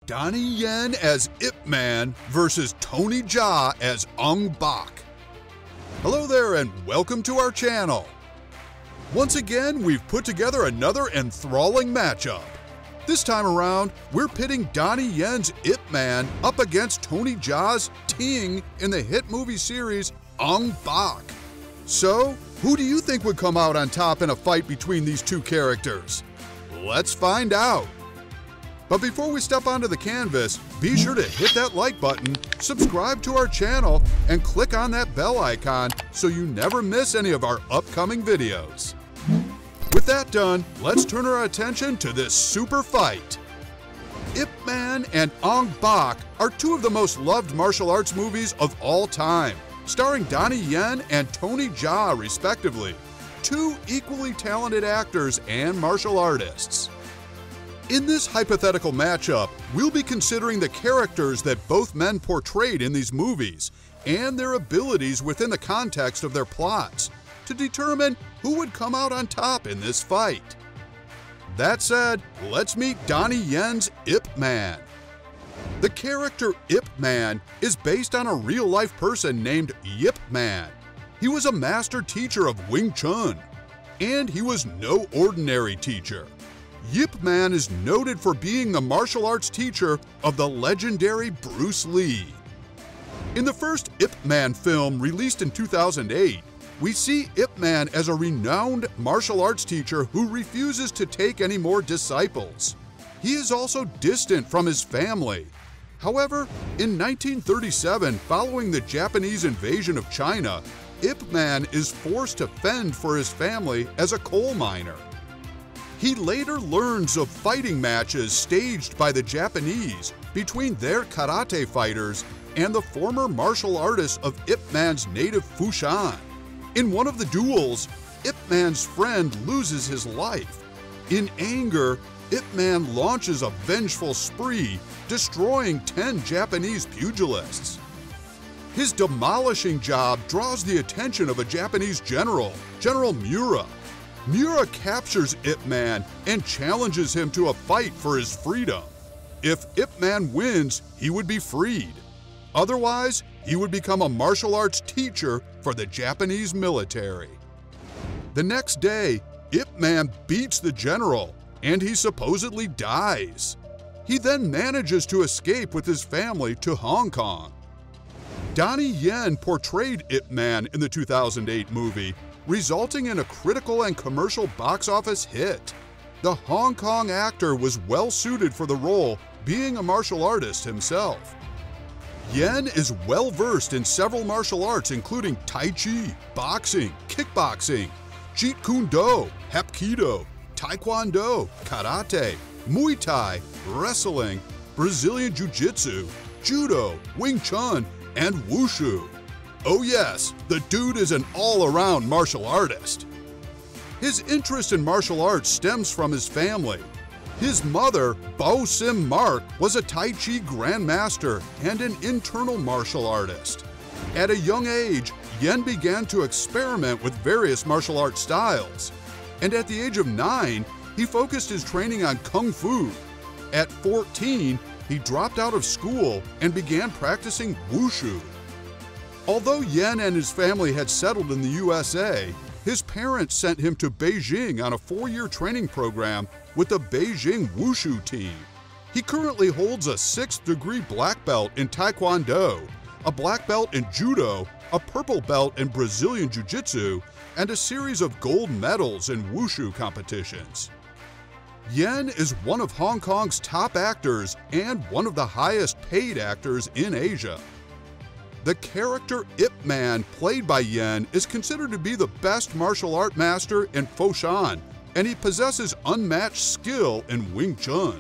Donnie Yen as Ip Man versus Tony Jaa as Ong Bak. Hello there and welcome to our channel. Once again, we've put together another enthralling matchup. This time around, we're pitting Donnie Yen's Ip Man up against Tony Jaa's Ting in the hit movie series Ong Bak. So, who do you think would come out on top in a fight between these two characters? Let's find out. But before we step onto the canvas, be sure to hit that like button, subscribe to our channel, and click on that bell icon so you never miss any of our upcoming videos. With that done, let's turn our attention to this super fight. Ip Man and Ong Bak are two of the most loved martial arts movies of all time, starring Donnie Yen and Tony Jaa respectively, two equally talented actors and martial artists. In this hypothetical matchup, we'll be considering the characters that both men portrayed in these movies and their abilities within the context of their plots to determine who would come out on top in this fight. That said, let's meet Donnie Yen's Ip Man. The character Ip Man is based on a real-life person named Yip Man. He was a master teacher of Wing Chun, and he was no ordinary teacher. Yip Man is noted for being the martial arts teacher of the legendary Bruce Lee. In the first Ip Man film released in 2008, we see Ip Man as a renowned martial arts teacher who refuses to take any more disciples. He is also distant from his family. However, in 1937, following the Japanese invasion of China, Ip Man is forced to fend for his family as a coal miner. He later learns of fighting matches staged by the Japanese between their karate fighters and the former martial artists of Ip Man's native Fushan. In one of the duels, Ip Man's friend loses his life. In anger, Ip Man launches a vengeful spree, destroying 10 Japanese pugilists. His demolishing job draws the attention of a Japanese general, General Miura. Miura captures Ip Man and challenges him to a fight for his freedom. If Ip Man wins, he would be freed. Otherwise, he would become a martial arts teacher for the Japanese military. The next day, Ip Man beats the general, and he supposedly dies. He then manages to escape with his family to Hong Kong. Donnie Yen portrayed Ip Man in the 2008 movie, resulting in a critical and commercial box office hit. The Hong Kong actor was well suited for the role, being a martial artist himself. Yen is well versed in several martial arts including Tai Chi, boxing, kickboxing, Jeet Kune Do, Hapkido, Taekwondo, Karate, Muay Thai, wrestling, Brazilian Jiu-Jitsu, Judo, Wing Chun, and Wushu. Oh yes, the dude is an all-around martial artist. His interest in martial arts stems from his family. His mother, Bao Sim Mark, was a Tai Chi grandmaster and an internal martial artist. At a young age, Yen began to experiment with various martial art styles, and at the age of 9, he focused his training on Kung Fu. At 14, he dropped out of school and began practicing Wushu. Although Yen and his family had settled in the USA, his parents sent him to Beijing on a 4-year training program with the Beijing Wushu team. He currently holds a 6th degree black belt in Taekwondo, a black belt in Judo, a purple belt in Brazilian Jiu-Jitsu, and a series of gold medals in Wushu competitions. Yen is one of Hong Kong's top actors and one of the highest paid actors in Asia. The character Ip Man, played by Yen, is considered to be the best martial art master in Foshan, and he possesses unmatched skill in Wing Chun.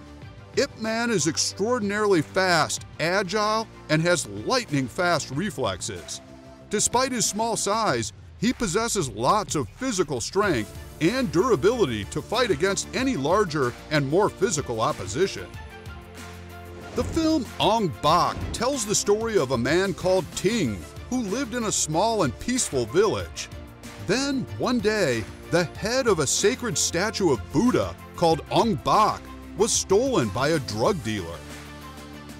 Ip Man is extraordinarily fast, agile, and has lightning-fast reflexes. Despite his small size, he possesses lots of physical strength and durability to fight against any larger and more physical opposition. The film Ong Bak tells the story of a man called Ting who lived in a small and peaceful village. Then, one day, the head of a sacred statue of Buddha called Ong Bak was stolen by a drug dealer.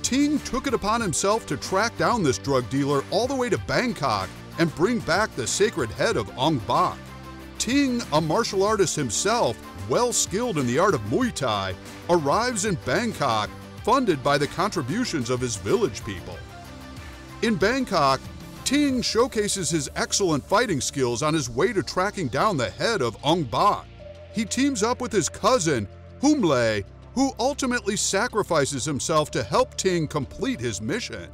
Ting took it upon himself to track down this drug dealer all the way to Bangkok and bring back the sacred head of Ong Bak. Ting, a martial artist himself, well skilled in the art of Muay Thai, arrives in Bangkok, funded by the contributions of his village people. In Bangkok, Ting showcases his excellent fighting skills on his way to tracking down the head of Ong Bak. He teams up with his cousin, Humle, who ultimately sacrifices himself to help Ting complete his mission.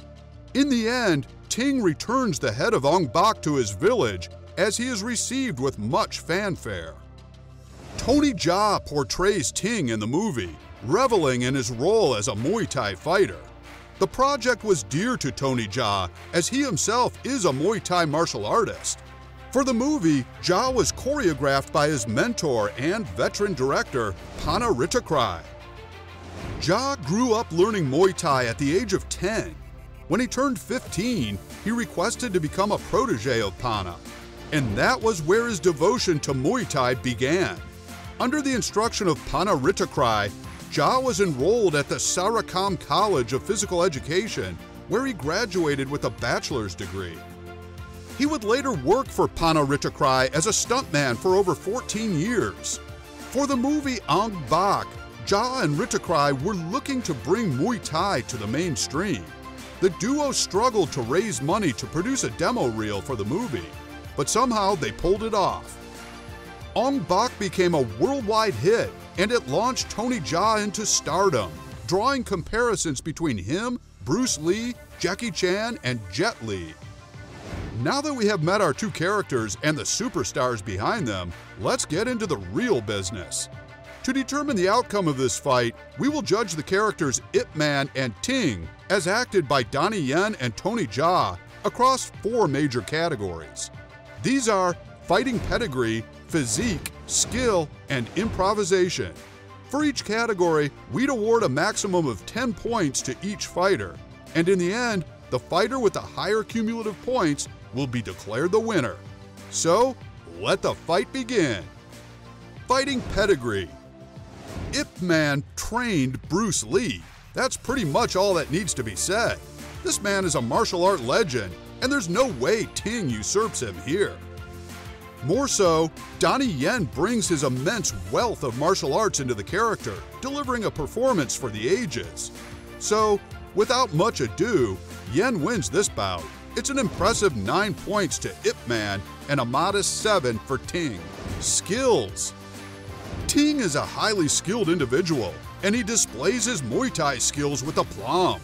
In the end, Ting returns the head of Ong Bak to his village, as he is received with much fanfare. Tony Jaa portrays Ting in the movie, reveling in his role as a Muay Thai fighter. The project was dear to Tony Jaa, as he himself is a Muay Thai martial artist. For the movie, Jaa was choreographed by his mentor and veteran director, Untitled. Jaa grew up learning Muay Thai at the age of 10. When he turned 15, he requested to become a protege of Pana, and that was where his devotion to Muay Thai began. Under the instruction of Untitled, Jaa was enrolled at the Sarakam College of Physical Education, where he graduated with a bachelor's degree. He would later work for Untitled as a stuntman for over 14 years. For the movie Ong Bak, Jaa and Ritakrai were looking to bring Muay Thai to the mainstream. The duo struggled to raise money to produce a demo reel for the movie, but somehow they pulled it off. Ong Bak became a worldwide hit, and it launched Tony Jaa into stardom, drawing comparisons between him, Bruce Lee, Jackie Chan, and Jet Li. Now that we have met our two characters and the superstars behind them, let's get into the real business. To determine the outcome of this fight, we will judge the characters Ip Man and Ting, as acted by Donnie Yen and Tony Jaa, across 4 major categories. These are fighting pedigree, physique, skill, and improvisation. For each category, we'd award a maximum of 10 points to each fighter, and in the end, the fighter with the higher cumulative points will be declared the winner. So, let the fight begin. Fighting pedigree. Ip Man trained Bruce Lee. That's pretty much all that needs to be said. This man is a martial art legend, and there's no way Ting usurps him here. More so, Donnie Yen brings his immense wealth of martial arts into the character, delivering a performance for the ages. So, without much ado, Yen wins this bout. It's an impressive 9 points to Ip Man and a modest 7 for Ting. Skills. Ting is a highly skilled individual, and he displays his Muay Thai skills with aplomb.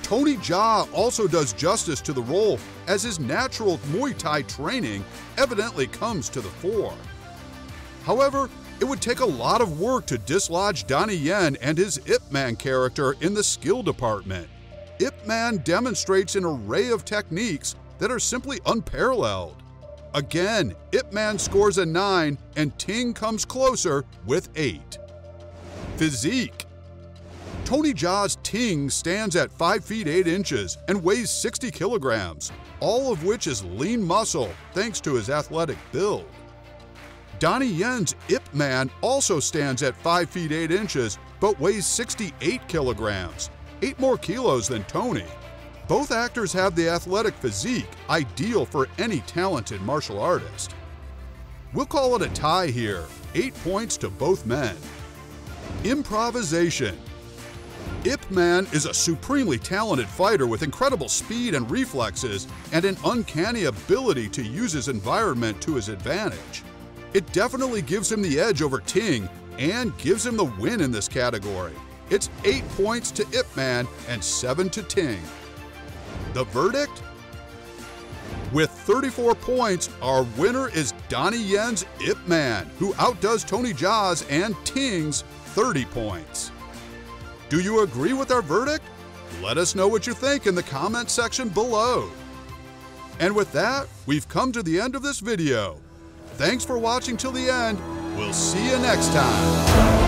Tony Jaa also does justice to the role, as his natural Muay Thai training evidently comes to the fore. However, it would take a lot of work to dislodge Donnie Yen and his Ip Man character in the skill department. Ip Man demonstrates an array of techniques that are simply unparalleled. Again, Ip Man scores a 9 and Ting comes closer with 8. Physique. Tony Jaa's Ting stands at 5 feet 8 inches and weighs 60 kilograms, all of which is lean muscle thanks to his athletic build. Donnie Yen's Ip Man also stands at 5 feet 8 inches but weighs 68 kilograms, 8 more kilos than Tony. Both actors have the athletic physique ideal for any talented martial artist. We'll call it a tie here, 8 points to both men. Improvisation. Ip Man is a supremely talented fighter with incredible speed and reflexes and an uncanny ability to use his environment to his advantage. It definitely gives him the edge over Ting and gives him the win in this category. It's 8 points to Ip Man and 7 to Ting. The verdict? With 34 points, our winner is Donnie Yen's Ip Man, who outdoes Tony Jaa's and Ting's 30 points. Do you agree with our verdict? Let us know what you think in the comment section below. And with that, we've come to the end of this video. Thanks for watching till the end. We'll see you next time.